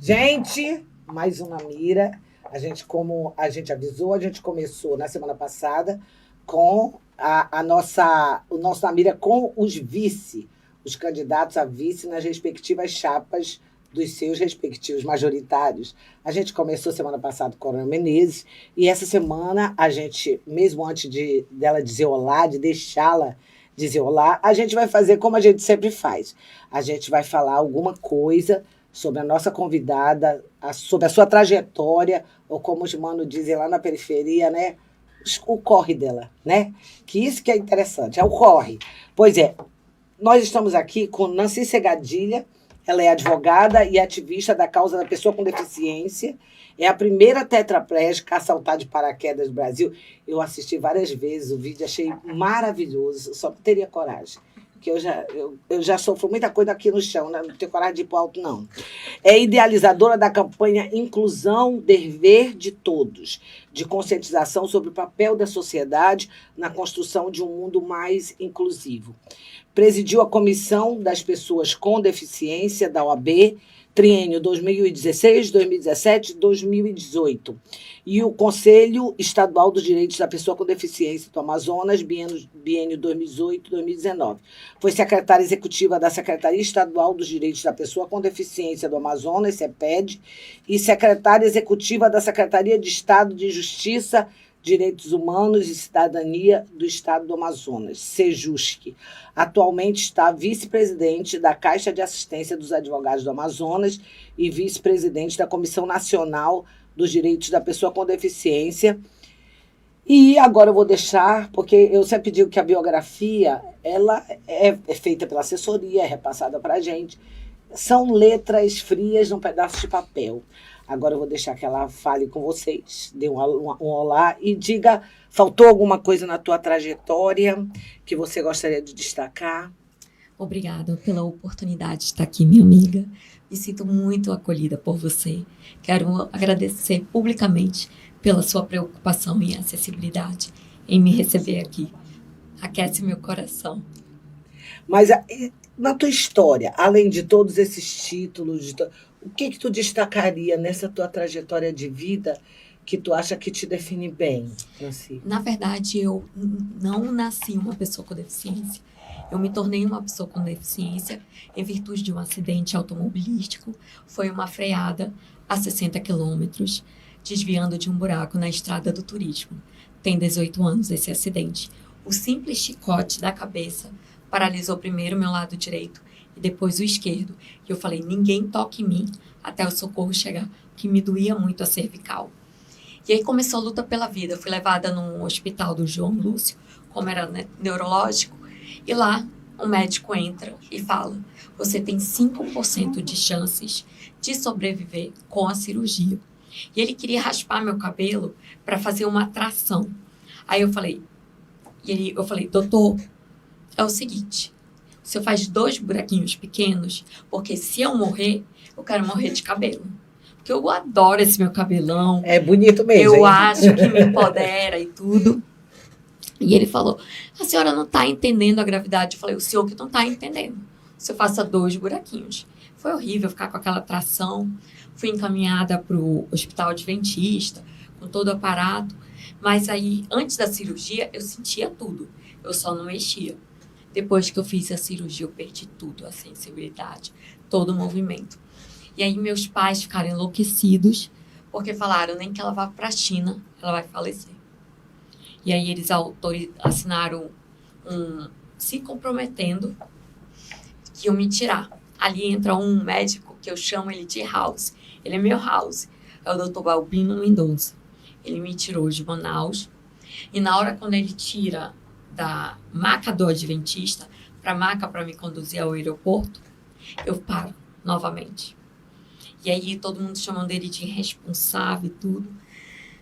Gente, mais uma mira. Como a gente avisou, a gente começou na semana passada com o nosso na mira com os candidatos a vice nas respectivas chapas dos seus respectivos majoritários. A gente começou semana passada com a Coronel Menezes e essa semana a gente, mesmo antes dela dizer olá, de deixá-la dizer olá, a gente vai fazer como a gente sempre faz. A gente vai falar alguma coisa sobre a nossa convidada, sobre a sua trajetória, ou como os manos dizem lá na periferia, né? O corre dela, né? Que isso que é interessante, é o corre. Pois é, nós estamos aqui com Nancy Segadilha, ela é advogada e ativista da causa da pessoa com deficiência, é a primeira tetraplégica a saltar de paraquedas do Brasil. Eu assisti várias vezes o vídeo, achei maravilhoso, só não teria coragem. Porque eu já sofro muita coisa aqui no chão, né? Não tenho coragem de ir para o alto, não. É idealizadora da campanha Inclusão, Dever de Todos, de conscientização sobre o papel da sociedade na construção de um mundo mais inclusivo. Presidiu a Comissão das Pessoas com Deficiência da OAB, triênio 2016, 2017 e 2018. E o Conselho Estadual dos Direitos da Pessoa com Deficiência do Amazonas, biênio 2018-2019. Foi secretária executiva da Secretaria Estadual dos Direitos da Pessoa com Deficiência do Amazonas, CEPED, e secretária executiva da Secretaria de Estado de Justiça, Direitos Humanos e Cidadania do Estado do Amazonas, SEJUSC. Atualmente está vice-presidente da Caixa de Assistência dos Advogados do Amazonas e vice-presidente da Comissão Nacional dos Direitos da Pessoa com Deficiência. E agora eu vou deixar, porque eu sempre digo que a biografia ela é feita pela assessoria, é repassada para a gente. São letras frias num pedaço de papel. Agora eu vou deixar que ela fale com vocês, dê um olá e diga, faltou alguma coisa na tua trajetória que você gostaria de destacar? Obrigada pela oportunidade de estar aqui, minha amiga. Me sinto muito acolhida por você. Quero agradecer publicamente pela sua preocupação e acessibilidade em me receber aqui. Aquece meu coração. Mas na tua história, além de todos esses títulos, o que tu destacaria nessa tua trajetória de vida que tu acha que te define bem, Nancy? Na verdade, eu não nasci uma pessoa com deficiência. Eu me tornei uma pessoa com deficiência em virtude de um acidente automobilístico. Foi uma freada a 60 quilômetros, desviando de um buraco na estrada do turismo. Tem 18 anos esse acidente. O simples chicote da cabeça paralisou primeiro meu lado direito e depois o esquerdo. E eu falei, ninguém toque em mim até o socorro chegar, que me doía muito a cervical. E aí começou a luta pela vida. Eu fui levada no hospital do João Lúcio, como era neurológico, e lá um médico entra e fala, você tem 5% de chances de sobreviver com a cirurgia. E ele queria raspar meu cabelo para fazer uma tração. Aí eu falei, doutor, é o seguinte, o senhor faz 2 buraquinhos pequenos, porque se eu morrer, eu quero morrer de cabelo. Porque eu adoro esse meu cabelão. É bonito mesmo, eu hein? acho que me empodera e tudo. E ele falou, a senhora não está entendendo a gravidade. Eu falei, o senhor que não está entendendo. O senhor faça 2 buraquinhos. Foi horrível ficar com aquela tração. Fui encaminhada para o hospital adventista, com todo o aparato. Mas aí, antes da cirurgia, eu sentia tudo. Eu só não mexia. Depois que eu fiz a cirurgia, eu perdi tudo, a sensibilidade, todo o movimento. E aí meus pais ficaram enlouquecidos, porque falaram, nem que ela vá para a China, ela vai falecer. E aí eles assinaram se comprometendo que iam me tirar. Ali entra um médico que eu chamo ele de House. Ele é meu House. É o Dr. Balbino Mendonça. Ele me tirou de Manaus. E na hora quando ele tira da maca do adventista para a maca para me conduzir ao aeroporto, eu paro novamente. E aí todo mundo chamando ele de irresponsável e tudo.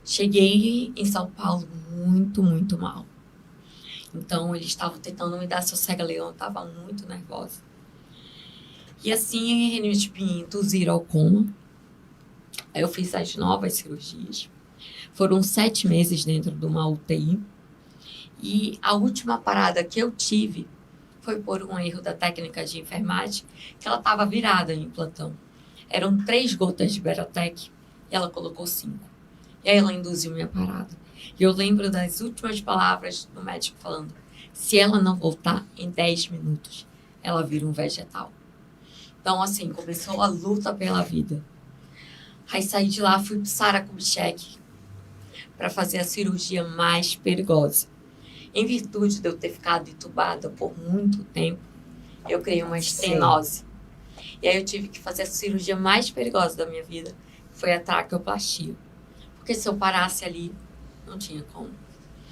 Cheguei em São Paulo muito, muito mal. Então eles estavam tentando me dar sossega-leão, eu estava muito nervosa. E assim, eles me induziram ao coma. Aí eu fiz as novas cirurgias. Foram 7 meses dentro de uma UTI. E a última parada que eu tive foi por um erro da técnica de enfermagem, que ela estava virada em plantão. Eram 3 gotas de Berotec e ela colocou 5. E aí ela induziu minha parada. E eu lembro das últimas palavras do médico falando: se ela não voltar em 10 minutos, ela vira um vegetal. Então, assim, começou a luta pela vida. Aí saí de lá, fui pro Sara Kubitschek para fazer a cirurgia mais perigosa. Em virtude de eu ter ficado entubada por muito tempo, eu criei uma estenose. E aí eu tive que fazer a cirurgia mais perigosa da minha vida, que foi a traqueoplastia. Porque se eu parasse ali, não tinha como.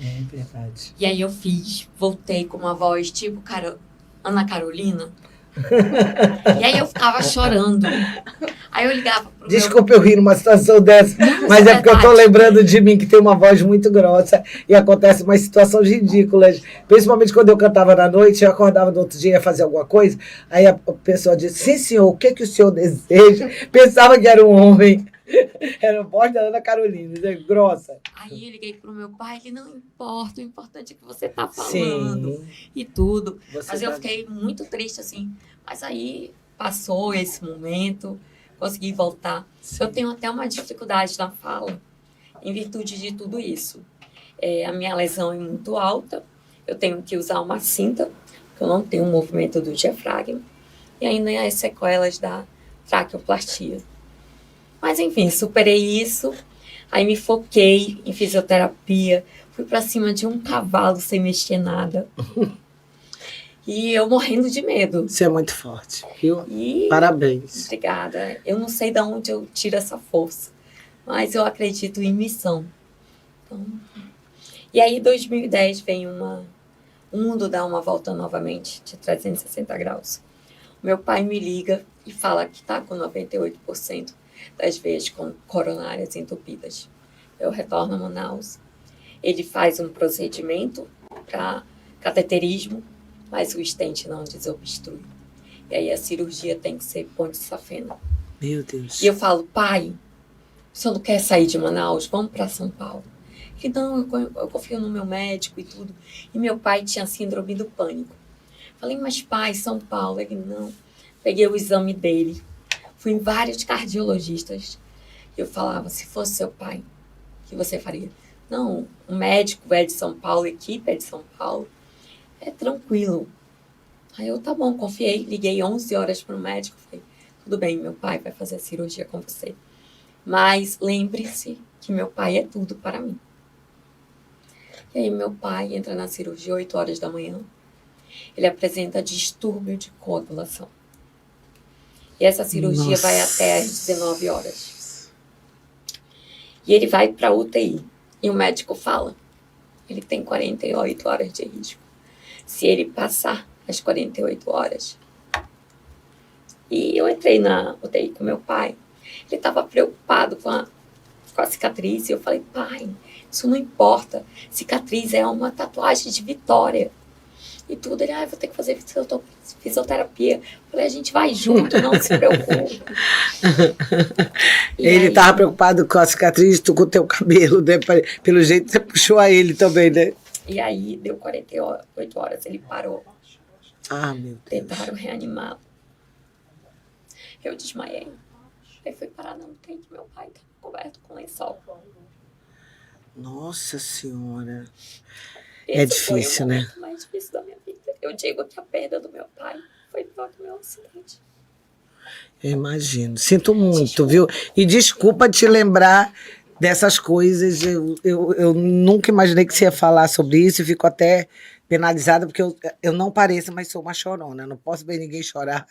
É verdade. E aí eu fiz, voltei com uma voz tipo Ana Carolina. E aí eu ficava chorando. Aí eu ligava pro Desculpa eu rir numa situação dessa, Não, mas isso é porque eu tô verdade. lembrando de mim, que tem uma voz muito grossa e acontece umas situações ridículas. Principalmente quando eu cantava na noite, eu acordava no outro dia e ia fazer alguma coisa, aí a pessoa disse: sim, senhor, o que, que o senhor deseja? Pensava que era um homem. Era a voz da Ana Carolina, né? Grossa. Aí eu liguei pro meu pai, ele: não importa, o importante é que você tá falando. Sim. E tudo. Você Mas eu tá- fiquei muito triste, assim. Mas aí passou esse momento, consegui voltar. Eu tenho até uma dificuldade na fala, em virtude de tudo isso. A minha lesão é muito alta, eu tenho que usar uma cinta, porque eu não tenho um movimento do diafragma, e ainda as sequelas da traqueoplastia. Mas enfim, superei isso, aí me foquei em fisioterapia, fui para cima de um cavalo sem mexer nada. E eu morrendo de medo. Você é muito forte, viu? E Parabéns. obrigada. Eu não sei de onde eu tiro essa força, mas eu acredito em missão. Então, e aí, em 2010, vem o mundo dá uma volta novamente de 360 graus. Meu pai me liga e fala que está com 98% das veias coronárias entupidas. Eu retorno a Manaus. Ele faz um procedimento para cateterismo, mas o stent não desobstrui. E aí a cirurgia tem que ser ponte safena. Meu Deus. E eu falo: pai, o senhor não quer sair de Manaus? Vamos para São Paulo. Ele: não, eu confio no meu médico e tudo. E meu pai tinha síndrome do pânico. Falei: mas pai, São Paulo. Ele: não. Peguei o exame dele. Fui em vários cardiologistas. E eu falava: se fosse seu pai, o que você faria? Não, o médico é de São Paulo, a equipe é de São Paulo. É tranquilo. Aí eu: tá bom, confiei. Liguei 11 horas para o médico. Falei: tudo bem, meu pai vai fazer a cirurgia com você. Mas lembre-se que meu pai é tudo para mim. E aí meu pai entra na cirurgia 8 horas da manhã. Ele apresenta distúrbio de coagulação. E essa cirurgia vai até às 19 horas. E ele vai para a UTI. E o médico fala: ele tem 48 horas de risco. Se ele passar as 48 horas... E eu entrei na UTI com meu pai. Ele estava preocupado com a cicatriz. E eu falei: pai, isso não importa. Cicatriz é uma tatuagem de vitória. E tudo. Ele: vou ter que fazer fisioterapia. Eu falei: a gente vai junto, não se preocupe. Ele estava preocupado com a cicatriz, tu com o teu cabelo, né? Pelo jeito você puxou a ele também, né? E aí deu 48 horas, ele parou. Ah, meu Deus. Tentaram reanimá-lo. Eu desmaiei. Aí fui parar na UTI que meu pai estava coberto com lençol. Nossa Senhora. Esse difícil, foi o né? momento mais difícil da minha vida. Eu digo que a perda do meu pai foi pior que o meu acidente. Eu imagino. Sinto muito, viu? E desculpa te lembrar dessas coisas. Eu nunca imaginei que você ia falar sobre isso e fico até penalizada, porque eu não pareço, mas sou uma chorona. Não posso ver ninguém chorar,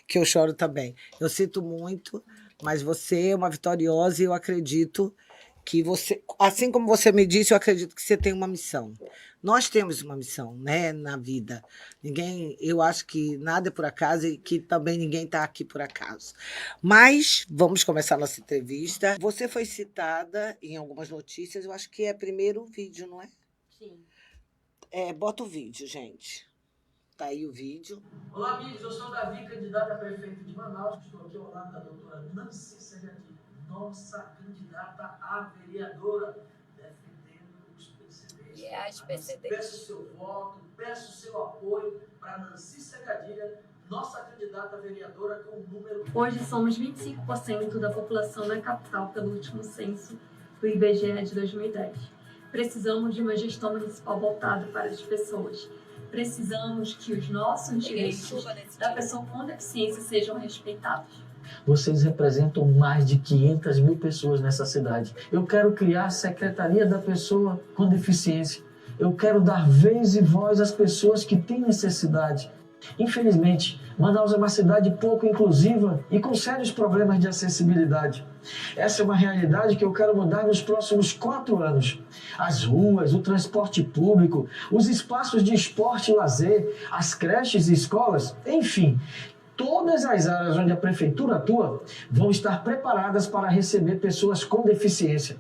que eu choro também. Eu sinto muito, mas você é uma vitoriosa e eu acredito que você, assim como você me disse, eu acredito que você tem uma missão. Nós temos uma missão, né, na vida. Ninguém, eu acho que nada é por acaso e que também ninguém está aqui por acaso. Mas vamos começar nossa entrevista. Você foi citada em algumas notícias, eu acho que é primeiro o vídeo, não é? Sim. Bota o vídeo, gente. Tá aí o vídeo. Olá, amigos. Eu sou o Davi, candidato a prefeito de Manaus. Estou aqui ao lado da doutora Nancy Segadilha, nossa candidata a vereadora, defendendo os PCDs. E as PCDs. Peço o seu voto, peço o seu apoio para Nancy Segadilha, nossa candidata vereadora com o número... Hoje somos 25% da população na capital pelo último censo do IBGE de 2010. Precisamos de uma gestão municipal voltada para as pessoas. Precisamos que os nossos direitos da pessoa com deficiência sejam respeitados. Vocês representam mais de 500 mil pessoas nessa cidade. Eu quero criar a Secretaria da Pessoa com Deficiência. Eu quero dar vez e voz às pessoas que têm necessidade. Infelizmente, Manaus é uma cidade pouco inclusiva e com sérios problemas de acessibilidade. Essa é uma realidade que eu quero mudar nos próximos 4 anos. As ruas, o transporte público, os espaços de esporte e lazer, as creches e escolas, enfim, todas as áreas onde a prefeitura atua vão estar preparadas para receber pessoas com deficiência.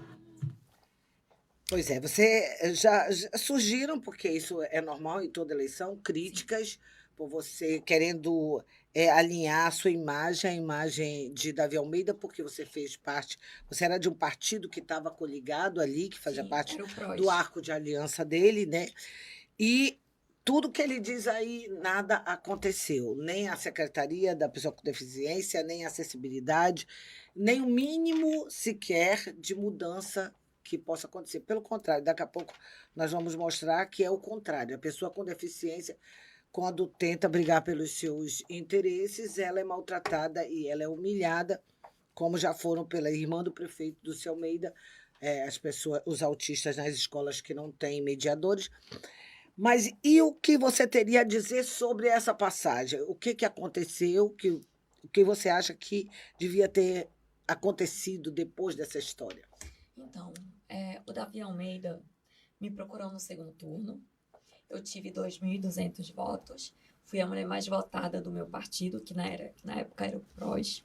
Pois é, você já surgiram, porque isso é normal em toda eleição, críticas por você querendo alinhar a sua imagem, a imagem de Davi Almeida, porque você fez parte, você era de um partido que estava coligado ali, que fazia Sim, parte era o PROS. do arco de aliança dele, né? E tudo que ele diz aí, nada aconteceu. Nem a Secretaria da Pessoa com Deficiência, nem a acessibilidade, nem o mínimo sequer de mudança que possa acontecer. Pelo contrário, daqui a pouco nós vamos mostrar que é o contrário. A pessoa com deficiência, quando tenta brigar pelos seus interesses, ela é maltratada e ela é humilhada, como já foram pela irmã do prefeito Dulce Almeida, as pessoas, os autistas nas escolas que não têm mediadores. Mas e o que você teria a dizer sobre essa passagem? O que aconteceu? O que você acha que devia ter acontecido depois dessa história? Então, o Davi Almeida me procurou no segundo turno. Eu tive 2.200 votos. Fui a mulher mais votada do meu partido, que na época era o PROS,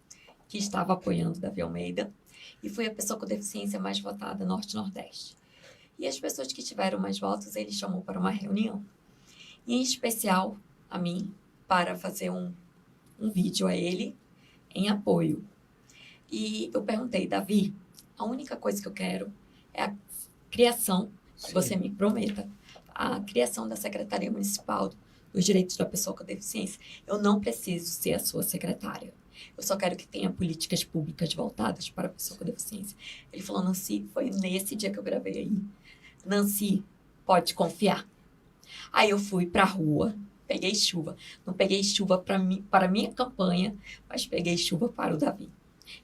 que estava apoiando Davi Almeida. E fui a pessoa com deficiência mais votada Norte-Nordeste. E as pessoas que tiveram mais votos, ele chamou para uma reunião. E, em especial, a mim, para fazer um vídeo a ele em apoio. E eu perguntei, Davi, a única coisa que eu quero é a criação, que você me prometa, a criação da Secretaria Municipal dos Direitos da Pessoa com Deficiência. Eu não preciso ser a sua secretária. Eu só quero que tenha políticas públicas voltadas para a pessoa com deficiência. Ele falou, Nancy, foi nesse dia que eu gravei aí. Nancy, pode confiar. Aí eu fui para a rua, peguei chuva. Não peguei chuva para a minha campanha, mas peguei chuva para o Davi.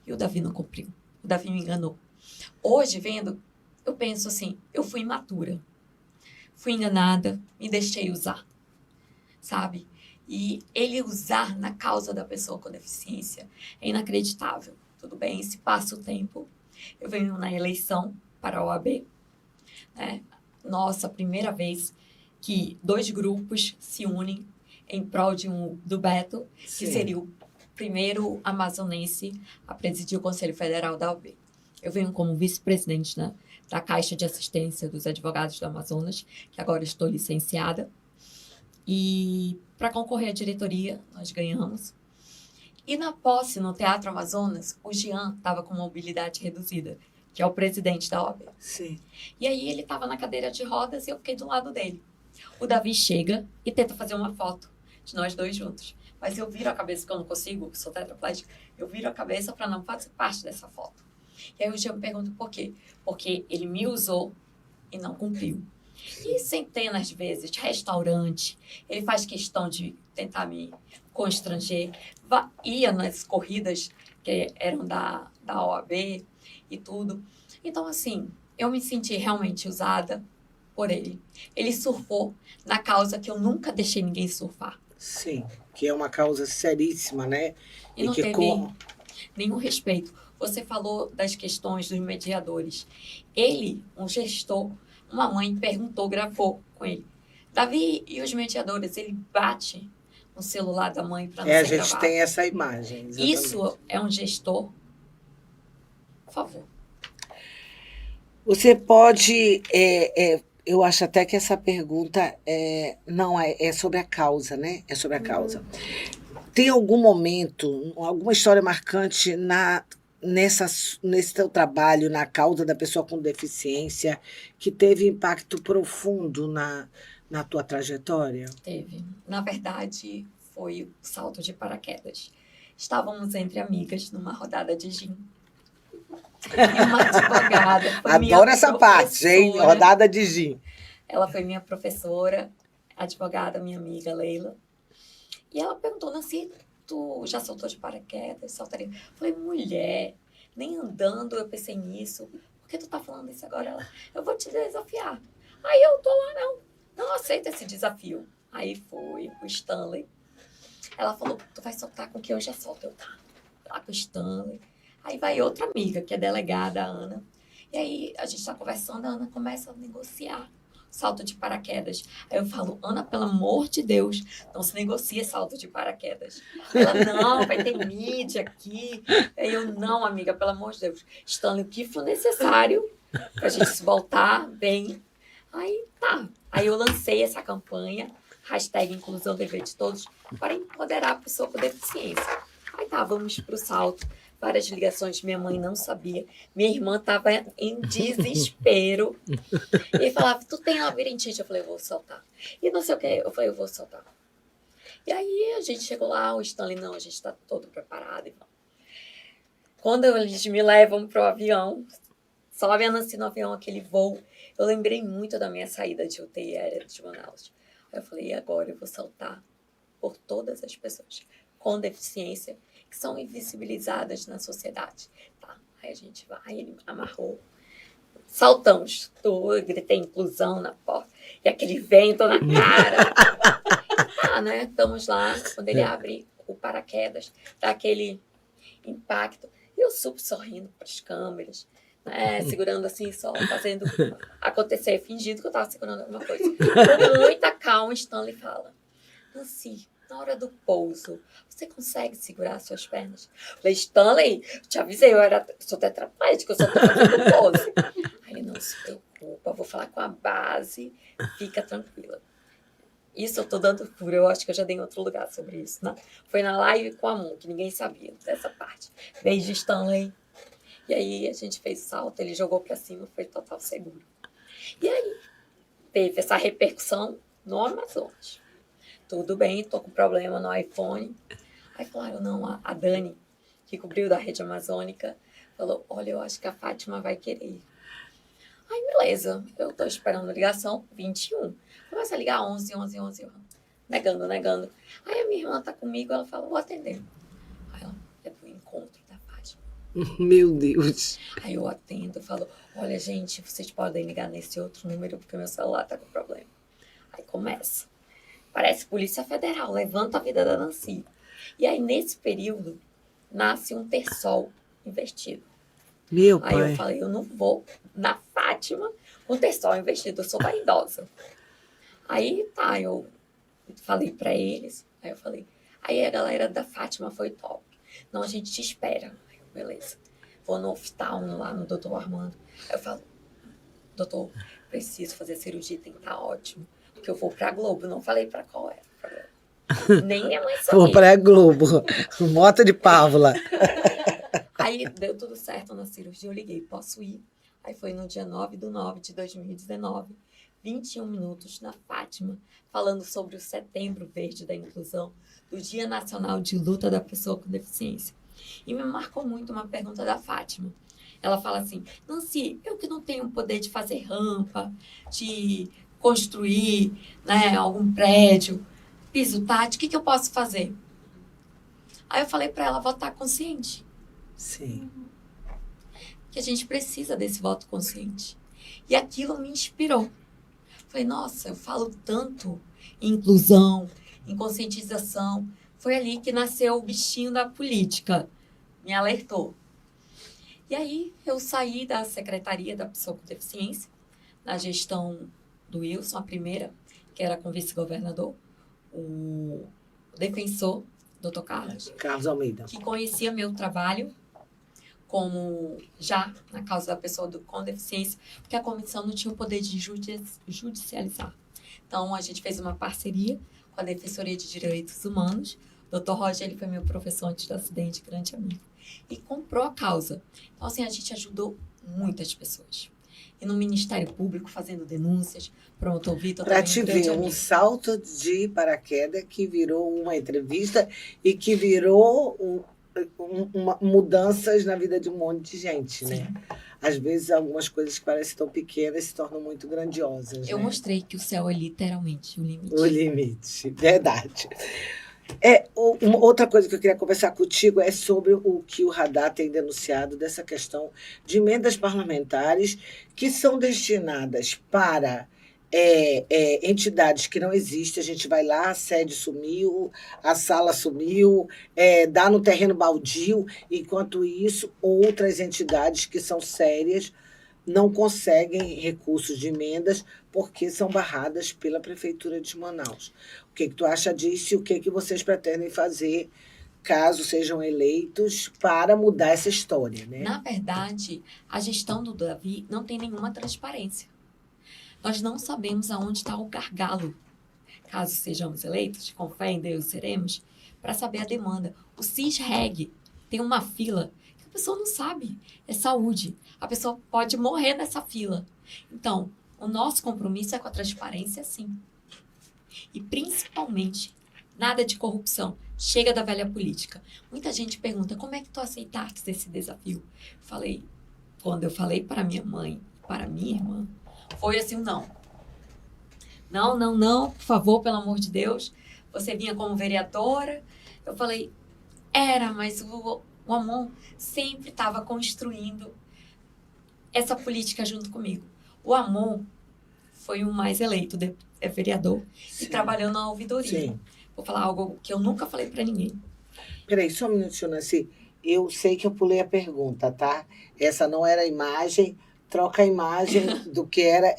E o Davi não cumpriu. O Davi me enganou. Hoje, vendo, eu penso assim, eu fui imatura. Fui enganada, me deixei usar, sabe? E ele usar na causa da pessoa com deficiência é inacreditável. Tudo bem, se passa o tempo. Eu venho na eleição para a OAB. Né? Nossa, primeira vez que 2 grupos se unem em prol do Beto, que seria o primeiro amazonense a presidir o Conselho Federal da OAB. Eu venho como vice-presidente da Caixa de Assistência dos Advogados do Amazonas, que agora estou licenciada. E para concorrer à diretoria, nós ganhamos. E na posse, no Teatro Amazonas, o Jean estava com mobilidade reduzida, que é o presidente da OAB. Sim. E aí ele estava na cadeira de rodas e eu fiquei do lado dele. O Davi chega e tenta fazer uma foto de nós 2 juntos. Mas eu viro a cabeça, porque eu não consigo, sou tetraplégica, eu viro a cabeça para não fazer parte dessa foto. E aí o Jean me pergunta por quê? Porque ele me usou e não cumpriu. E centenas de vezes, restaurante, ele faz questão de tentar me constranger. Ia nas corridas que eram da OAB e tudo. Então, assim, eu me senti realmente usada por ele. Ele surfou na causa que eu nunca deixei ninguém surfar. Sim, que é uma causa seríssima, né? E não teve nenhum respeito. Você falou das questões dos mediadores. Ele, um gestor, uma mãe perguntou, gravou com ele. Davi, e os mediadores? Ele bate no celular da mãe para não ser gravado. A gente tem essa imagem. Exatamente. Isso é um gestor? Por favor. Você pode... eu acho até que essa pergunta não é sobre a causa, né? É sobre a causa. Tem algum momento, alguma história marcante nesse teu trabalho, na causa da pessoa com deficiência, que teve impacto profundo na tua trajetória? Teve. Na verdade, foi o salto de paraquedas. Estávamos entre amigas numa rodada de gin. E uma advogada foi minha Adoro essa parte, hein? professora. Rodada de gin. Ela foi minha professora, advogada, minha amiga Leila. E ela perguntou, Nancy, tu já saltou de paraquedas? Saltaria? Eu falei, mulher, nem andando eu pensei nisso. Por que tu tá falando isso agora? Ela, eu vou te desafiar. Aí eu tô lá, não aceito esse desafio. Aí foi o Stanley. Ela falou, tu vai soltar com que eu já solto. Eu, tá, lá com o Stanley. Aí vai outra amiga, que é delegada, a Ana. E aí a gente tá conversando, a Ana começa a negociar salto de paraquedas. Aí eu falo, Ana, pelo amor de Deus, não se negocia salto de paraquedas. Ela, não, vai ter mídia aqui. Aí eu, não, amiga, pelo amor de Deus. Stanley, o que for necessário pra gente se voltar bem. Aí tá. Aí eu lancei essa campanha, hashtag Inclusão Dever de Todos, para empoderar a pessoa com deficiência. Aí tá, vamos pro salto. Várias ligações, minha mãe não sabia. Minha irmã estava em desespero. E falava, tu tem labirintite? Eu falei, eu vou soltar. E não sei o que, eu falei, eu vou soltar. E aí a gente chegou lá, o Stanley, não, a gente está todo preparado. Quando eles me levam pro avião, sobe a Nancy no avião, aquele voo, eu lembrei muito da minha saída de UTI aérea de Manaus. Aí eu falei, e agora eu vou saltar por todas as pessoas com deficiência que são invisibilizadas na sociedade. Tá, aí a gente vai, ele amarrou, saltamos, eu gritei inclusão na porta, e aquele vento na cara. Tá, né, estamos lá, quando ele abre o paraquedas, dá aquele impacto, e eu super sorrindo para as câmeras, né, segurando assim, só fazendo acontecer, fingindo que eu estava segurando alguma coisa. Com muita calma, Stanley fala, Nancy, na hora do pouso, você consegue segurar as suas pernas? Eu falei, Stanley, te avisei, sou tetraplégica, eu só estou fazendo pouso. Aí ele, não se preocupa, vou falar com a base, fica tranquila. Isso eu estou dando furo, eu acho que eu já dei em outro lugar sobre isso, né? Foi na live com a Moon, que ninguém sabia dessa parte. Beijo, Stanley. E aí a gente fez o salto, ele jogou para cima, foi total seguro. E aí teve essa repercussão no Amazonas. Tudo bem, tô com problema no iPhone. Aí falaram, não, a Dani, que cobriu da rede amazônica, falou, olha, eu acho que a Fátima vai querer ir. Aí, beleza, eu tô esperando a ligação, 21. Começa a ligar 11. Negando. Aí a minha irmã tá comigo, ela fala, vou atender. Aí ela, é pro encontro da Fátima. Meu Deus. Aí eu atendo, falo, olha, gente, vocês podem ligar nesse outro número, porque meu celular tá com problema. Aí começa. Parece Polícia Federal, levanta a vida da Nancy. E aí, nesse período, nasce um terçol investido. Meu Aí pai. eu falei, eu não vou na Fátima com terçol investido, eu sou vaidosa. Aí, tá, eu falei pra eles, aí a galera da Fátima foi top. Não, a gente te espera. Aí eu, beleza. Vou no oftalmo lá no doutor Armando. Aí eu falo, doutor, preciso fazer cirurgia, tem que estar ótimo. Porque eu vou pra Globo, não falei pra qual era. Nem minha mãe sabia. Vou pra Globo. Mota de Pávula. Aí deu tudo certo na cirurgia, eu liguei, posso ir? Aí foi no dia 9/9/2019, 21 minutos na Fátima, falando sobre o Setembro Verde da Inclusão, do Dia Nacional de Luta da Pessoa com Deficiência. E me marcou muito uma pergunta da Fátima. Ela fala assim, Nancy, eu que não tenho o poder de fazer rampa, de construir, né, algum prédio, piso tátil, o que eu posso fazer? Aí eu falei para ela votar consciente. Sim. Que a gente precisa desse voto consciente. E aquilo me inspirou. Falei, nossa, eu falo tanto em inclusão, em conscientização. Foi ali que nasceu o bichinho da política. Me alertou. E aí eu saí da Secretaria da Pessoa com Deficiência, na gestão do Wilson, a primeira, que era com vice-governador, o defensor, Dr. Carlos Almeida. que conhecia meu trabalho como já na causa da pessoa com deficiência, porque a comissão não tinha o poder de judicializar. Então, a gente fez uma parceria com a Defensoria de Direitos Humanos. O Dr. Roger, ele foi meu professor antes do acidente, grande amigo, e comprou a causa. Então, assim, a gente ajudou muitas pessoas. e no Ministério Público fazendo denúncias. Promotor Vitor Para também te um grande ver, um amigo. salto de paraquedas que virou uma entrevista e que virou mudanças na vida de um monte de gente, Sim. né? Às vezes, algumas coisas que parecem tão pequenas se tornam muito grandiosas, Eu né? mostrei que o céu é literalmente o limite. O limite, verdade. Outra coisa que eu queria conversar contigo é sobre o que o Radar tem denunciado dessa questão de emendas parlamentares que são destinadas para entidades que não existem. A gente vai lá, a sede sumiu, a sala sumiu, dá no terreno baldio. Enquanto isso, outras entidades que são sérias não conseguem recursos de emendas porque são barradas pela Prefeitura de Manaus. O que tu acha disso e o que vocês pretendem fazer, caso sejam eleitos, para mudar essa história, né? Na verdade, a gestão do Davi não tem nenhuma transparência. Nós não sabemos aonde está o gargalo. Caso sejamos eleitos, com fé em Deus seremos, para saber a demanda. O CISREG tem uma fila que a pessoa não sabe. É saúde. A pessoa pode morrer nessa fila. Então, o nosso compromisso é com a transparência, sim. E, principalmente, nada de corrupção. Chega da velha política. Muita gente pergunta, como é que tu aceitaste esse desafio? Quando eu falei para minha mãe, para minha irmã, foi assim, não. Não, por favor, pelo amor de Deus. Você vinha como vereadora. Eu falei, mas o Amon sempre estava construindo essa política junto comigo. O Amon foi o mais eleito, vereador, Sim. e trabalhou na ouvidoria. Sim. Vou falar algo que eu nunca falei para ninguém. Peraí, só um minutinho, Nancy. Eu sei que eu pulei a pergunta, tá? Essa não era a imagem. Troca a imagem do que era.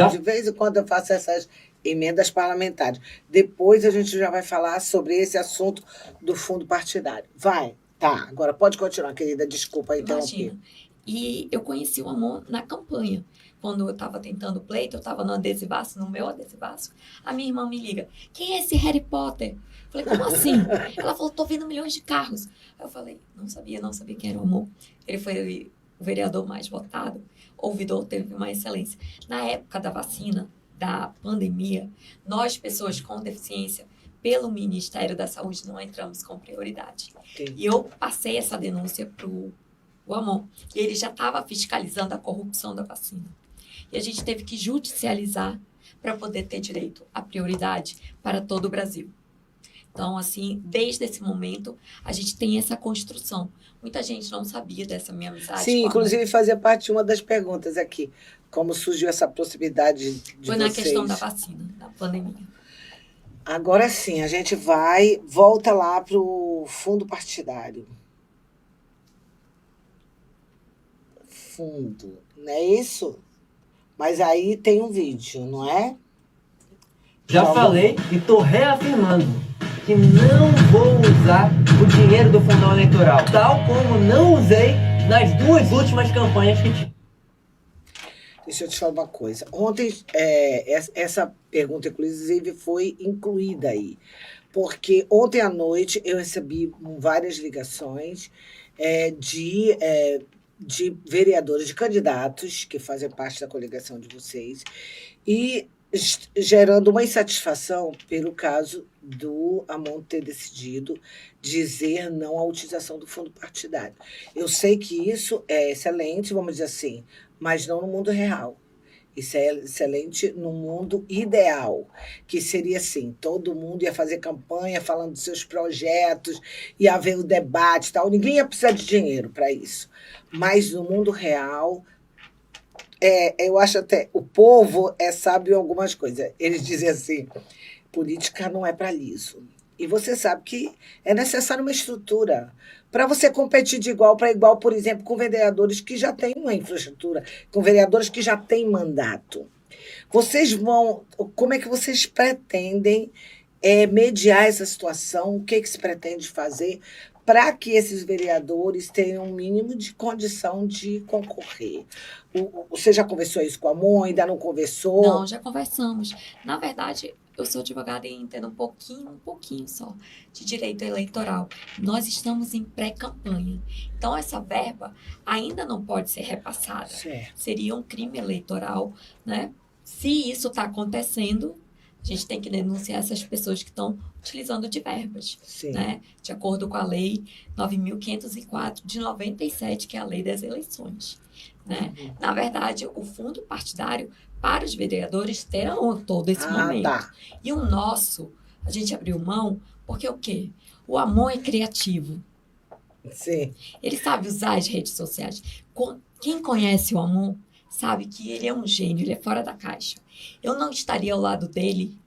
De vez em quando, eu faço essas emendas parlamentares. Depois a gente já vai falar sobre esse assunto do fundo partidário. Vai. Tá, agora pode continuar, querida. Desculpa interromper. Imagina. E eu conheci o Amon na campanha. Quando eu estava tentando pleito, eu estava no meu adesivaço, a minha irmã me liga, quem é esse Harry Potter? Eu falei, como assim? Ela falou, tô vendo milhões de carros. Eu falei, não sabia quem era o Amon. Ele foi o vereador mais votado, ouvidor, teve uma excelência. Na época da vacina, da pandemia, nós, pessoas com deficiência, pelo Ministério da Saúde, não entramos com prioridade. Sim. E eu passei essa denúncia para o Amon. E ele já estava fiscalizando a corrupção da vacina. E a gente teve que judicializar para poder ter direito à prioridade para todo o Brasil. Então, assim, desde esse momento, a gente tem essa construção. Muita gente não sabia dessa minha amizade. Sim, inclusive fazia parte de uma das perguntas aqui. Como surgiu essa possibilidade de Foi vocês? na questão da vacina, da pandemia. Agora sim, a gente volta lá para o fundo partidário. Fundo, não é isso? Mas aí tem um vídeo, não é? Já falei e estou reafirmando que não vou usar o dinheiro do fundão eleitoral, tal como não usei nas 2 últimas campanhas que tive. Deixa eu te falar uma coisa. Ontem, essa pergunta, inclusive, foi incluída aí. Porque ontem à noite eu recebi várias ligações de vereadores, de candidatos que fazem parte da coligação de vocês, e gerando uma insatisfação pelo caso do Amon ter decidido dizer não à utilização do fundo partidário. Eu sei que isso é excelente, vamos dizer assim, mas não no mundo real. Isso é excelente no mundo ideal, que seria assim, todo mundo ia fazer campanha falando dos seus projetos, ia haver o debate e tal, ninguém ia precisar de dinheiro para isso. Mas no mundo real, eu acho até, o povo sabe algumas coisas. Eles dizem assim, política não é para liso. E você sabe que é necessária uma estrutura para você competir de igual para igual, por exemplo, com vereadores que já têm uma infraestrutura, com vereadores que já têm mandato. Como é que vocês pretendem mediar essa situação? O que se pretende fazer para que esses vereadores tenham um mínimo de condição de concorrer? Você já conversou isso com a Amon? Ainda não conversou? Não, já conversamos. Na verdade, eu sou advogada e entendo um pouquinho só de direito eleitoral. Nós estamos em pré-campanha. Então, essa verba ainda não pode ser repassada. Certo. Seria um crime eleitoral, né? Se isso está acontecendo, a gente tem que denunciar essas pessoas que estão utilizando de verbas, Sim. né? De acordo com a lei 9.504 de 97, que é a lei das eleições, né? Na verdade, o fundo partidário para os vereadores terão todo esse momento. Tá. E o nosso, a gente abriu mão, porque o quê? O Amon é criativo. Sim. Ele sabe usar as redes sociais. Quem conhece o Amon sabe que ele é um gênio, ele é fora da caixa. Eu não estaria ao lado dele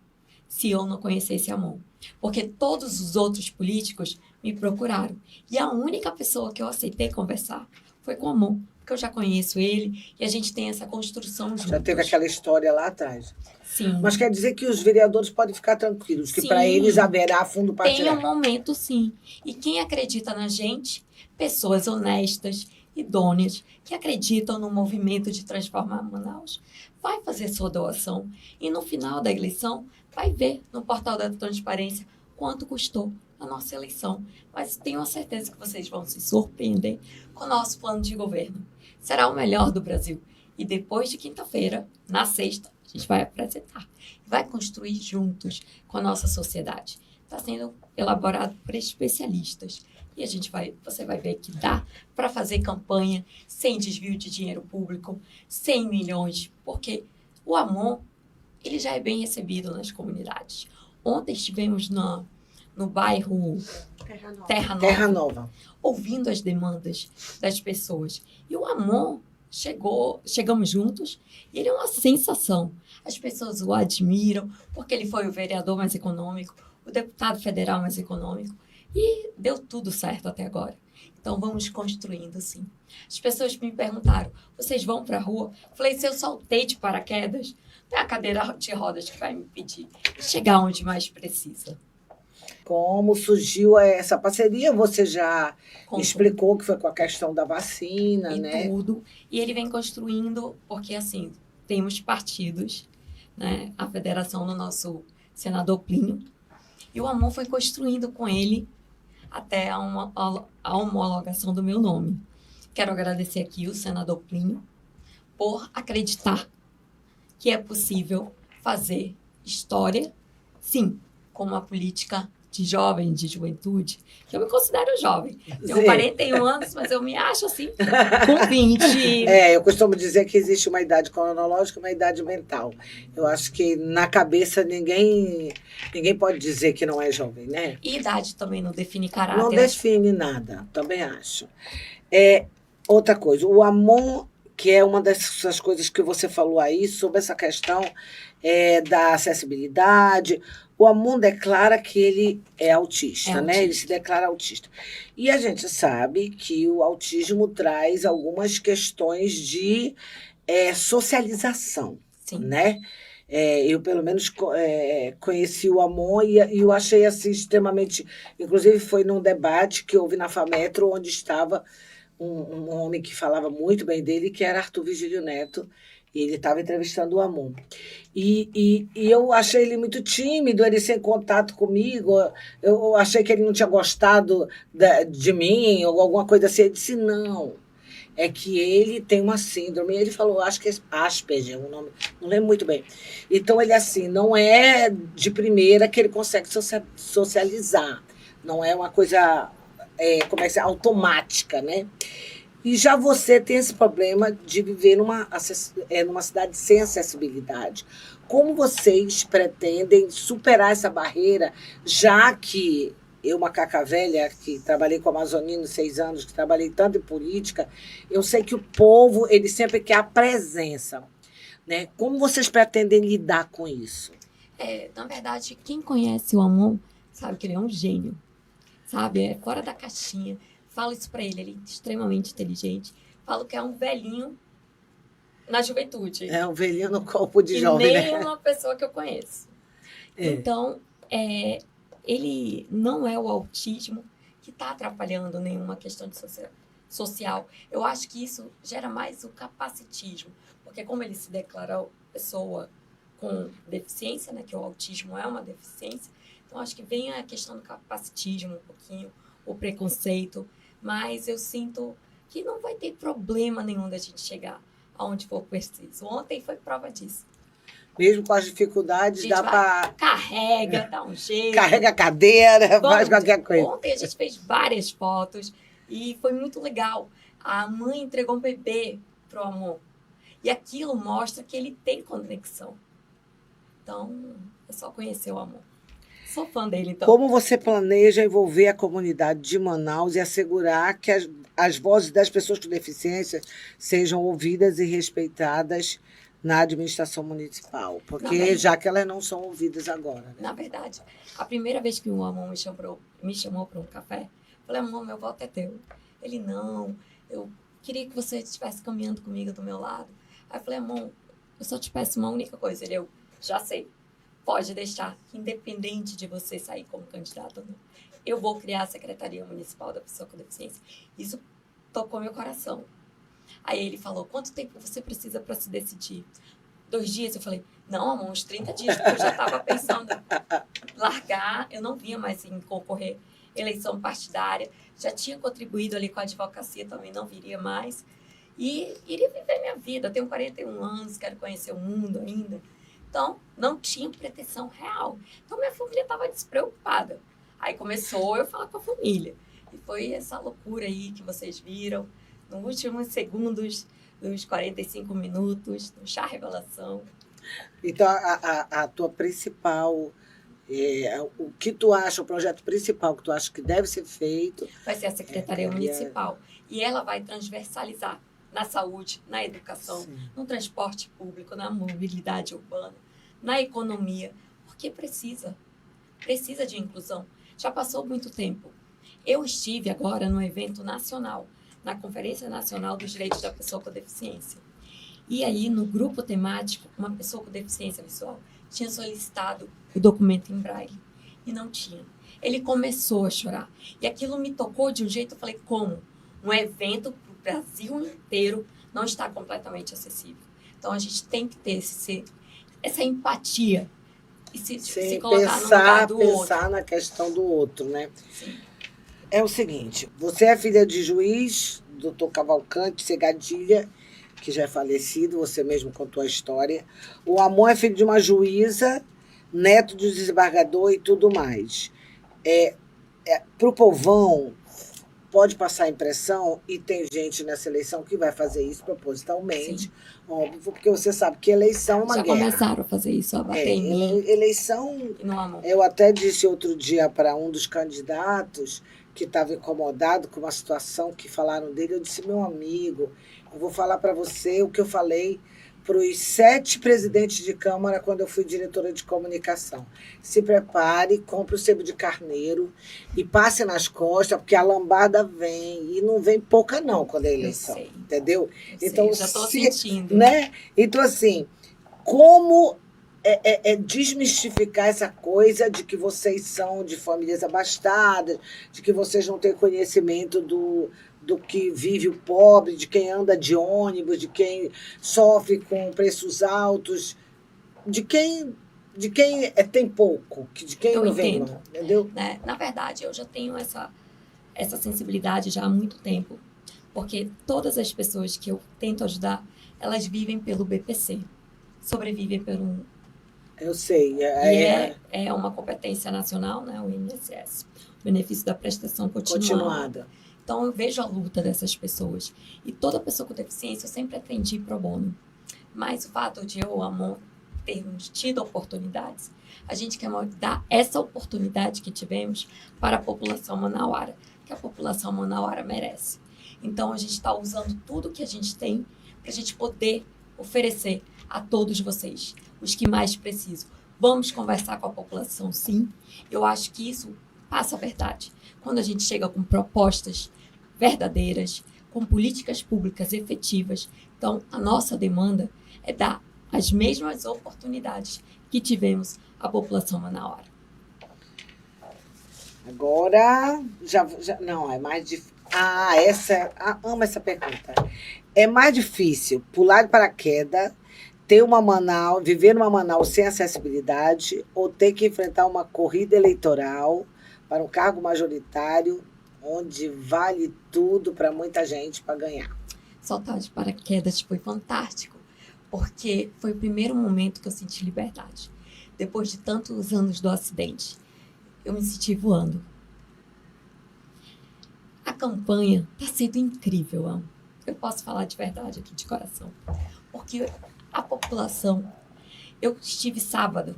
se eu não conhecesse Amon. Porque todos os outros políticos me procuraram. E a única pessoa que eu aceitei conversar foi com o Amon. Porque eu já conheço ele e a gente tem essa construção juntos. Já teve aquela história lá atrás. Sim. Mas quer dizer que os vereadores podem ficar tranquilos, que Sim. para eles haverá fundo Tem um partidário. momento, sim. E quem acredita na gente, pessoas honestas, idôneas, que acreditam no movimento de transformar Manaus, vai fazer sua doação. E no final da eleição, vai ver no portal da transparência quanto custou a nossa eleição. Mas tenho a certeza que vocês vão se surpreender com o nosso plano de governo. Será o melhor do Brasil. E depois de quinta-feira, na sexta, a gente vai apresentar. Vai construir juntos com a nossa sociedade. Está sendo elaborado por especialistas. E você vai ver que dá para fazer campanha sem desvio de dinheiro público, 100 milhões, porque o Amon, ele já é bem recebido nas comunidades. Ontem estivemos no bairro Terra Nova. ouvindo as demandas das pessoas. E o Amon chegamos juntos, e ele é uma sensação. As pessoas o admiram, porque ele foi o vereador mais econômico, o deputado federal mais econômico, e deu tudo certo até agora. Então, vamos construindo, sim. As pessoas me perguntaram, vocês vão para a rua? Eu falei, se eu saltei de paraquedas, não é a cadeira de rodas que vai me impedir de chegar onde mais precisa. Como surgiu essa parceria? Você já Com explicou que foi com a questão da vacina, e né? tudo. E ele vem construindo, porque assim, temos partidos, né? A federação do nosso senador Plínio. E o Amon foi construindo com ele até a homologação do meu nome. Quero agradecer aqui o senador Plínio por acreditar que é possível fazer história, sim, com uma política de jovem, de juventude, que eu me considero jovem. Tenho Sim. 41 anos, mas eu me acho assim, com 20. Eu costumo dizer que existe uma idade cronológica e uma idade mental. Eu acho que na cabeça ninguém pode dizer que não é jovem, né? E idade também não define caráter. Não define nada, também acho. Outra coisa, o Amon, que é uma dessas coisas que você falou aí, sobre essa questão da acessibilidade. O Amon declara que ele é autista, né? Ele se declara autista. E a gente sabe que o autismo traz algumas questões de socialização, Sim. né? Eu, pelo menos, conheci o Amon e eu achei assim, extremamente... Inclusive, foi num debate que houve na FAMetro, onde estava um homem que falava muito bem dele, que era Arthur Vigílio Neto, e ele estava entrevistando o Amon. E eu achei ele muito tímido, ele sem contato comigo, eu achei que ele não tinha gostado de mim, ou alguma coisa assim. Ele disse, não, é que ele tem uma síndrome. Ele falou, acho que é Asperger, o nome, não lembro muito bem. Então, ele assim, não é de primeira que ele consegue socializar, não é uma coisa automática, né? E já você tem esse problema de viver numa cidade sem acessibilidade. Como vocês pretendem superar essa barreira, já que eu, macaca velha, que trabalhei com o Amazonino 6 anos, que trabalhei tanto em política, eu sei que o povo ele sempre quer a presença, né? Como vocês pretendem lidar com isso? Na verdade, quem conhece o Amon sabe que ele é um gênio, sabe? É fora da caixinha. Falo isso pra ele, ele é extremamente inteligente. Falo que é um velhinho na juventude. É um velhinho no corpo de e jovem, nem né? uma pessoa que eu conheço. Então, ele não é o autismo que está atrapalhando nenhuma questão de social. Eu acho que isso gera mais o capacitismo. Porque como ele se declarou pessoa com deficiência, né, que o autismo é uma deficiência. Então, acho que vem a questão do capacitismo um pouquinho, o preconceito, mas eu sinto que não vai ter problema nenhum da gente chegar aonde for preciso. Ontem foi prova disso. Mesmo com as dificuldades, dá para... Carrega, dá um jeito. Carrega a cadeira, faz qualquer coisa. Ontem a gente fez várias fotos e foi muito legal. A mãe entregou um bebê pro Amon. E aquilo mostra que ele tem conexão. Então, é só conhecer o Amon. Sou fã dele, então. Como você planeja envolver a comunidade de Manaus e assegurar que as vozes das pessoas com deficiência sejam ouvidas e respeitadas na administração municipal? Porque já que elas não são ouvidas agora. Né? Na verdade, a primeira vez que o Amon me chamou para um café, eu falei, Amon, meu voto é teu. Ele, não, eu queria que você estivesse caminhando comigo do meu lado. Aí eu falei, Amon, eu só te peço uma única coisa. Ele, eu já sei. Pode deixar, independente de você sair como candidato ou não. Eu vou criar a Secretaria Municipal da Pessoa com Deficiência. Isso tocou meu coração. Aí ele falou, quanto tempo você precisa para se decidir? 2 dias? Eu falei, não, amor, uns 30 dias, porque eu já estava pensando em largar. Eu não vinha mais em concorrer eleição partidária. Já tinha contribuído ali com a advocacia, também não viria mais. E iria viver minha vida. Eu tenho 41 anos, quero conhecer o mundo ainda. Então, não tinha pretensão real. Então, minha família estava despreocupada. Aí começou eu falar com a família. E foi essa loucura aí que vocês viram. Nos últimos segundos, nos 45 minutos, no chá revelação. Então, a tua principal... o que tu acha, o projeto principal que tu acha que deve ser feito... Vai ser a Secretaria Municipal. E ela vai transversalizar na saúde, na educação, sim, no transporte público, na mobilidade urbana, na economia, porque precisa de inclusão. Já passou muito tempo. Eu estive agora no evento nacional, na Conferência Nacional dos Direitos da Pessoa com Deficiência. E aí, no grupo temático, uma pessoa com deficiência visual tinha solicitado o documento em braille e não tinha. Ele começou a chorar. E aquilo me tocou de um jeito, eu falei, como? Um evento para o Brasil inteiro não está completamente acessível. Então, a gente tem que ter essa empatia e se colocar no lugar do outro. Pensar na questão do outro, né? Sim. É o seguinte, você é filha de juiz, doutor Cavalcante Segadilha, que já é falecido, você mesmo contou a história. O Amon é filho de uma juíza, neto de desembargador e tudo mais. Para o povão, pode passar a impressão, e tem gente nessa eleição que vai fazer isso propositalmente, óbvio, porque você sabe que eleição é uma guerra. Já começaram a fazer isso, a bater em mim. Eleição, e no Amon. Eu até disse outro dia para um dos candidatos que estava incomodado com uma situação que falaram dele, eu disse, meu amigo, eu vou falar para você o que eu falei para os 7 presidentes de Câmara quando eu fui diretora de comunicação. Se prepare, compre o sebo de carneiro e passe nas costas, porque a lambada vem, e não vem pouca não quando é eleição, eu sei. Entendeu? Eu então, sei, já estou sentindo. Né? Então, assim, como desmistificar essa coisa de que vocês são de famílias abastadas, de que vocês não têm conhecimento do que vive o pobre, de quem anda de ônibus, de quem sofre com preços altos, de quem tem pouco, de quem não vem, entendeu? Né? Na verdade, eu já tenho essa sensibilidade já há muito tempo, porque todas as pessoas que eu tento ajudar, elas vivem pelo BPC, sobrevivem pelo... Eu sei. É uma competência nacional, né, o INSS, o benefício da prestação continuada. Então, eu vejo a luta dessas pessoas. E toda pessoa com deficiência, eu sempre atendi pro bono. Mas o fato de eu, Amon, termos tido oportunidades, a gente quer dar essa oportunidade que tivemos para a população manauara, que a população manauara merece. Então, a gente está usando tudo que a gente tem para a gente poder oferecer a todos vocês, os que mais precisam. Vamos conversar com a população, sim. Eu acho que isso passa a verdade. Quando a gente chega com propostas verdadeiras, com políticas públicas efetivas, então a nossa demanda é dar as mesmas oportunidades que tivemos à população manauara. Agora, não, é mais difícil. Amo essa pergunta. É mais difícil pular de paraquedas, viver numa Manaus sem acessibilidade ou ter que enfrentar uma corrida eleitoral para um cargo majoritário onde vale tudo para muita gente para ganhar? Saltar de paraquedas foi fantástico, porque foi o primeiro momento que eu senti liberdade. Depois de tantos anos do acidente, eu me senti voando. A campanha está sendo incrível, amo. Eu posso falar de verdade aqui, de coração. Porque a população... Eu estive sábado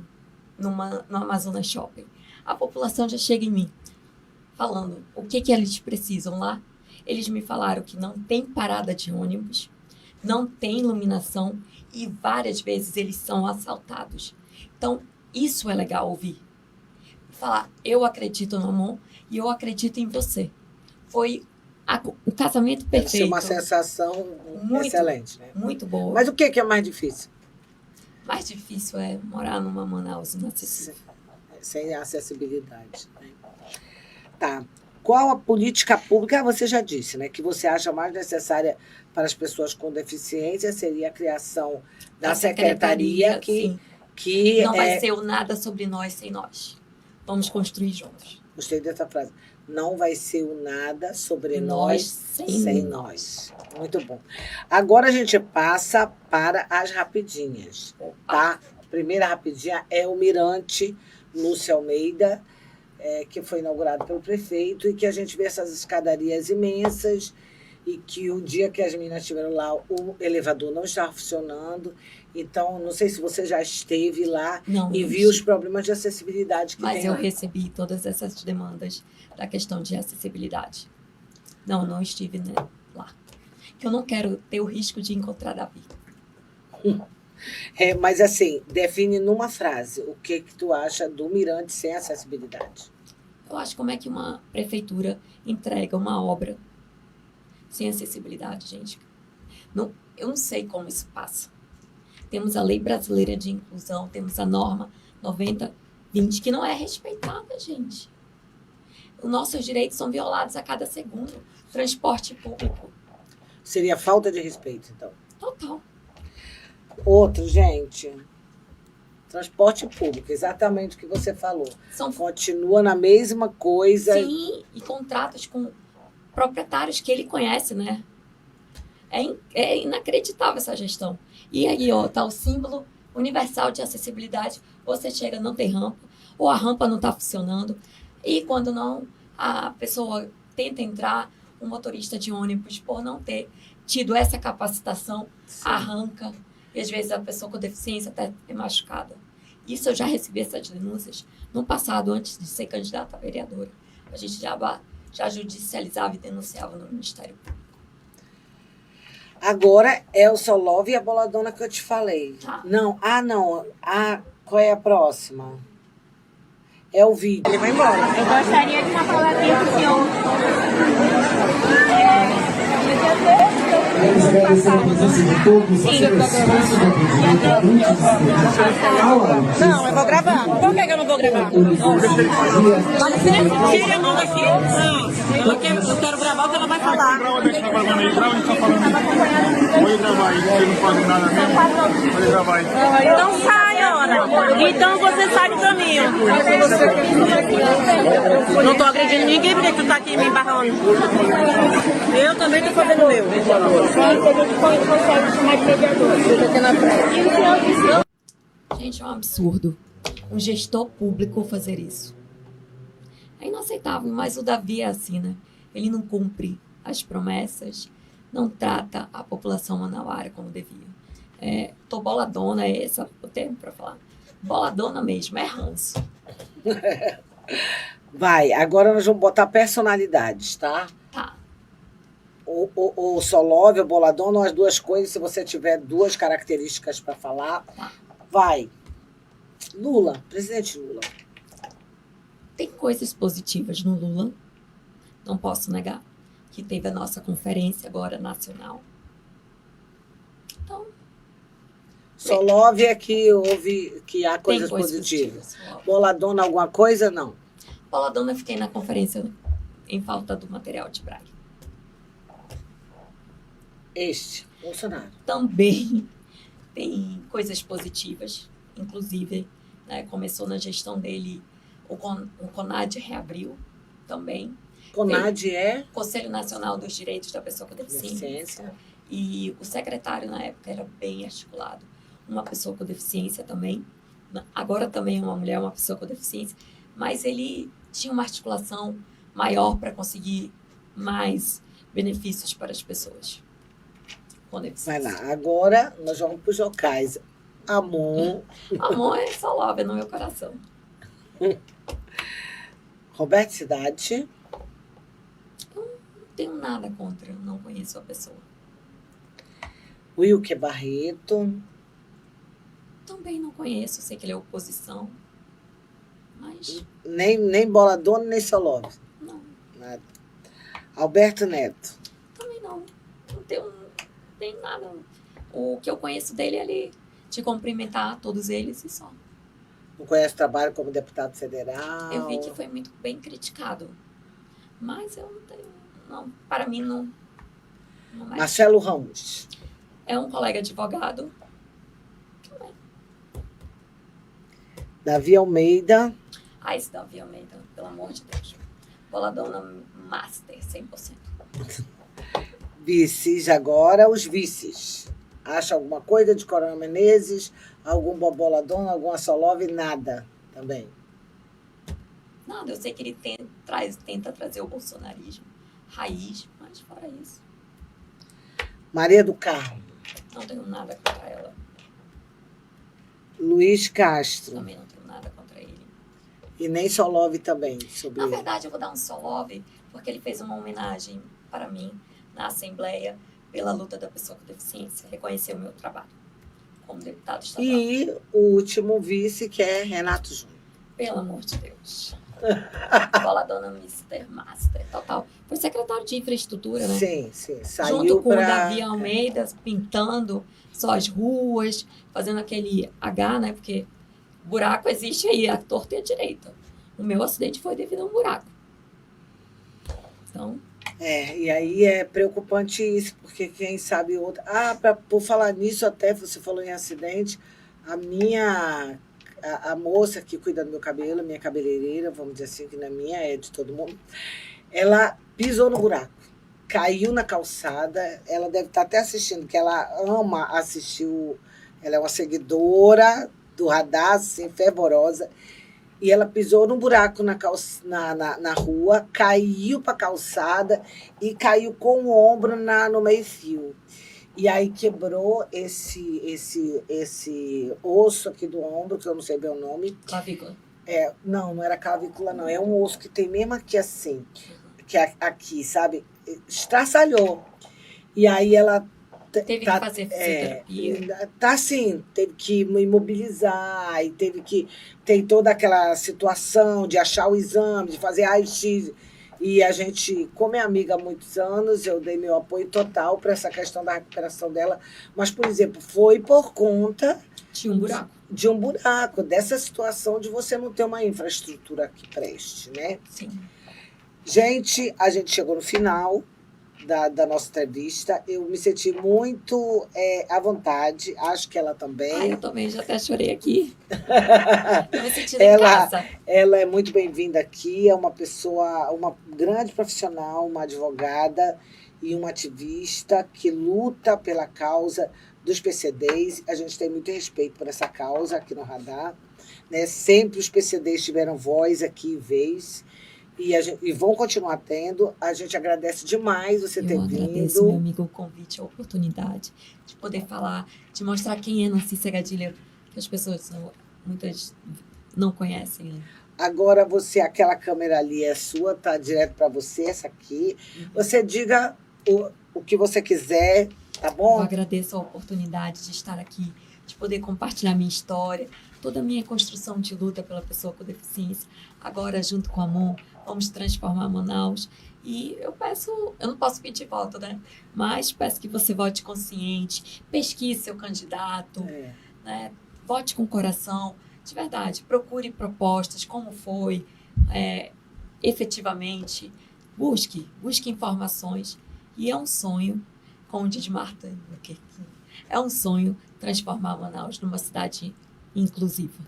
no Amazonas Shopping. A população já chega em mim, falando o que eles precisam lá. Eles me falaram que não tem parada de ônibus, não tem iluminação e várias vezes eles são assaltados. Então, isso é legal ouvir. Falar, eu acredito no amor e eu acredito em você. Foi o casamento perfeito. Deve ser uma sensação muito excelente, né? Muito boa. Mas o que é mais difícil? Mais difícil é morar numa Manaus inacessível. Sem acessibilidade. Né? Tá. Qual a política pública, você já disse, né? Que você acha mais necessária para as pessoas com deficiência seria a criação da secretaria que não vai ser o nada sobre nós sem nós. Vamos construir juntos. Gostei dessa frase. Não vai ser o nada sobre nós sem nós. Muito bom. Agora a gente passa para as rapidinhas. Tá? A primeira rapidinha é o Mirante Lúcio Almeida, que foi inaugurado pelo prefeito, e que a gente vê essas escadarias imensas, e que o dia que as meninas estiveram lá, o elevador não estava funcionando. Então, não sei se você já esteve lá e viu os problemas de acessibilidade que tem. Mas eu recebi todas essas demandas da questão de acessibilidade. Não estive, né, lá. Que eu não quero ter o risco de encontrar Davi. Mas assim, define numa frase o que tu acha do Mirante sem acessibilidade. Eu acho como é que uma prefeitura entrega uma obra sem acessibilidade, gente. Eu não sei como isso passa. Temos a Lei Brasileira de Inclusão, temos a norma 9020, que não é respeitada, gente. Os nossos direitos são violados a cada segundo. Transporte público. Seria falta de respeito, então. Total. Outro, gente. Transporte público, exatamente o que você falou. Continua na mesma coisa. Sim, e contratos com proprietários que ele conhece, né? É inacreditável essa gestão. E aí, tá o símbolo universal de acessibilidade. Você chega, não tem rampa, ou a rampa não está funcionando. E quando não, a pessoa tenta entrar, o motorista de ônibus, por não ter tido essa capacitação, arranca. E às vezes a pessoa com deficiência até é machucada. Isso eu já recebi essas denúncias no passado, antes de ser candidata a vereadora. A gente já judicializava e denunciava no Ministério Público. Agora é o Solove e a Boladona que eu te falei. Tá. Não. Qual é a próxima? É o vídeo. Ele vai embora. Eu gostaria de uma palavrinha do senhor. Não, eu vou gravar. Por que eu não vou gravar? Tira a mão daqui. Eu quero gravar o que ela vai falar. Deixa eu gravando aí, grava, a gente tá falando. Pode gravar aí, você não faz nada mesmo. Pode gravar aí. Então sai, Ana. Então você sai do caminho. Não tô agredindo ninguém porque tu tá aqui me embarrando. Eu também tô fazendo o meu. Gente, é um absurdo um gestor público fazer isso. É inaceitável, mas o Davi é assim, né? Ele não cumpre as promessas, não trata a população manauara como devia. Tô boladona, é esse o termo para falar. Boladona mesmo, é ranço. Vai, agora nós vamos botar personalidades, tá? Tá. O Solove, o Boladona, as duas coisas, se você tiver duas características para falar. Tá. Vai. Lula, presidente Lula. Tem coisas positivas no Lula, não posso negar, que teve a nossa conferência agora nacional. Então, Solove é que há coisas positivas. Boladona, alguma coisa? Não. Boladona, eu fiquei na conferência em falta do material de Braille. Bolsonaro. Também tem coisas positivas, inclusive, né, começou na gestão dele, o CONAD reabriu também. CONAD é? Conselho Nacional dos Direitos da Pessoa com Deficiência. E o secretário, na época, era bem articulado. Uma pessoa com deficiência também. Agora também uma mulher, uma pessoa com deficiência. Mas ele tinha uma articulação maior para conseguir mais benefícios para as pessoas com Vai deficiência. lá, agora nós vamos para os locais. Amon, Amor é só love no meu coração. Roberto Cidade, Não tenho nada contra, não conheço a pessoa. Wilke Barreto, Também não conheço, sei que ele é oposição. Mas nem Boladona, nem Solove. não, Nada. Alberto Neto, também não. Não tenho nem nada. O que eu conheço dele é ele de cumprimentar todos eles e só. não conhece o trabalho como deputado federal. Eu vi que foi muito bem criticado. Mas eu não tenho. Não, para mim não é. Marcelo Ramos, É um colega advogado. Davi Almeida, Esse Davi Almeida, pelo amor de Deus. Boladona Master, 100%. vices agora, os vices. Acha alguma coisa de Coronel Menezes, algum Boladona, alguma Solove, nada também. Nada, eu sei que ele tenta trazer o bolsonarismo raiz, mas fora isso, Maria do Carmo, não tenho nada contra ela. Luiz Castro, Também não tenho nada contra ele. e nem Solove também. Sobre Na verdade, eu vou dar um só love, porque ele fez uma homenagem para mim na Assembleia pela luta da pessoa com deficiência. Reconheceu o meu trabalho como deputado estadual. E o último vice, que é Renato Júnior. Pelo amor de Deus. Boladona Mr. Master, total. Foi secretário de infraestrutura, né? Sim, saiu Junto com o pra... Davi Almeida, pintando só as ruas, fazendo aquele H, né? Porque buraco existe aí, a torta e a direita. O meu acidente foi devido a um buraco. Então, E aí é preocupante isso, porque quem sabe outra... por falar nisso, até você falou em acidente, a moça que cuida do meu cabelo, minha cabeleireira, vamos dizer assim, que não é minha, é de todo mundo, ela pisou no buraco, caiu na calçada, ela deve estar até assistindo, que ela ama assistir, ela é uma seguidora do Radar, assim, fervorosa, e ela pisou no buraco na rua, caiu para a calçada e caiu com o ombro no meio-fio. E aí quebrou esse osso aqui do ombro, que eu não sei bem o nome. clavícula. Não era clavícula, não. É um osso que tem mesmo aqui assim, que é aqui, sabe? Estraçalhou. E aí ela... Teve que fazer fisioterapia. Tá assim, teve que imobilizar, e tem toda aquela situação de achar o exame, de fazer raio-x. E a gente, como é amiga há muitos anos, eu dei meu apoio total para essa questão da recuperação dela. Mas, por exemplo, foi por conta Tinha um buraco. de um buraco, dessa situação de você não ter uma infraestrutura que preste, né? Sim. Gente, a gente chegou no final da nossa entrevista. Eu me senti muito à vontade, acho que ela também. Eu também já até chorei aqui. Eu me senti em Ela- casa. Ela é muito bem-vinda aqui, é uma pessoa, uma grande profissional, uma advogada e uma ativista que luta pela causa dos PCDs. A gente tem muito respeito por essa causa aqui no Radar, né? Sempre os PCDs tiveram voz aqui e vez, e vão continuar tendo. A gente agradece demais você ter Eu agradeço, meu vindo. amigo, o convite, a oportunidade de poder falar, de mostrar quem é Narcissa Gadilha, que as pessoas, muitas, não conhecem. Né? Agora aquela câmera ali é sua, tá direto para você, essa aqui. Você diga o que você quiser, tá Eu bom? agradeço a oportunidade de estar aqui, de poder compartilhar minha história, toda a minha construção de luta pela pessoa com deficiência. Agora, junto com a Amon, vamos transformar Manaus. E eu não posso pedir voto, né? Mas peço que você vote consciente, pesquise seu candidato, né? Vote com o coração, de verdade. Procure propostas, como foi, efetivamente. Busque informações. E é um sonho, como diz Marta Luther King, é um sonho transformar Manaus numa cidade inclusiva.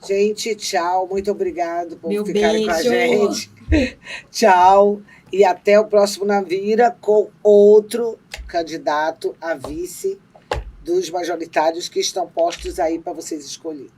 Gente, tchau. Muito obrigado por Meu ficarem com a beijo. gente. Tchau. E até o próximo Navira com outro candidato a vice dos majoritários que estão postos aí para vocês escolherem.